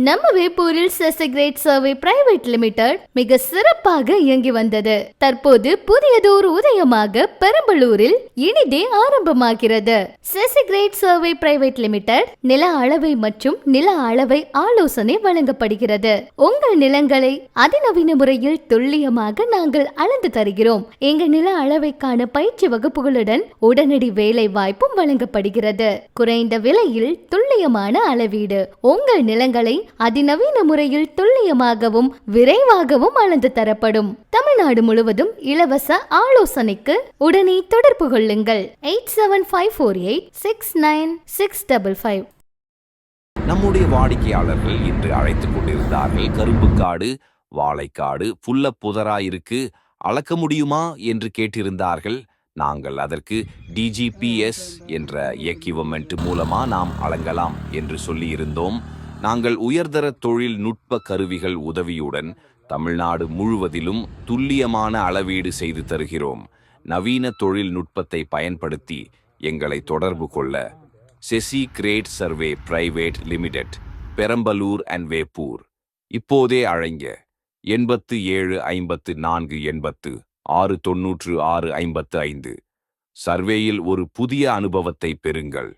நம்ம வேப்பூரில் செசிகிரேட் survey private limited மிக சிறப்பாக இயங்கி வந்தது. தற்போது புதியதோர் உதயமாக பெரம்பலூரில் இனிதே ஆரம்பமாகிறது. செசிகிரேட் சர்வே பிரைவேட் லிமிடெட் நில அளவை மற்றும் நில அளவை ஆலோசனை வழங்கப்படுகிறது. உங்கள் நிலங்களை அதிநவீன முறையில் துல்லியமாக நாங்கள் அளந்து தருகிறோம். எங்கள் நில அளவைக்கான பயிற்சி வகுப்புகளுடன் உடனடி வேலை வாய்ப்பும் வழங்கப்படுகிறது. குறைந்த விலையில் துல்லியமான அளவீடு. உங்கள் நிலங்களை அதிநவீன முறையில் துல்லியமாகவும் விரைவாகவும் அளந்து தரப்படும். தமிழ்நாடு முழுவதும் இலவச ஆலோசனைக்கு உடனே தொடர்பு கொள்ளுங்கள். 8754869655. நம்முடைய வாடிக்கையாளர்கள் இன்று அழைத்துக் கொண்டிருந்தார்கள். கரும்புக்காடு, வாழைக்காடு புல்ல புதராயிருக்கு, அளக்க முடியுமா என்று கேட்டிருந்தார்கள். நாங்கள் அதற்கு டிஜிபிஎஸ் என்ற எக்யூப்மெண்ட் மூலமா நாம் அளங்கலாம் என்று சொல்லியிருந்தோம். நாங்கள் உயர்தர தொழில்நுட்ப கருவிகள் உதவியுடன் தமிழ்நாடு முழுவதிலும் துல்லியமான அளவீடு செய்து தருகிறோம். நவீன தொழில்நுட்பத்தை பயன்படுத்தி எங்களை தொடர்பு கொள்ள செசிகிரேட் survey private limited, Perambalur and Veppur. இப்போதே அழைங்க. 875480 69655. சர்வேயில் ஒரு புதிய அனுபவத்தை பெறுங்கள்.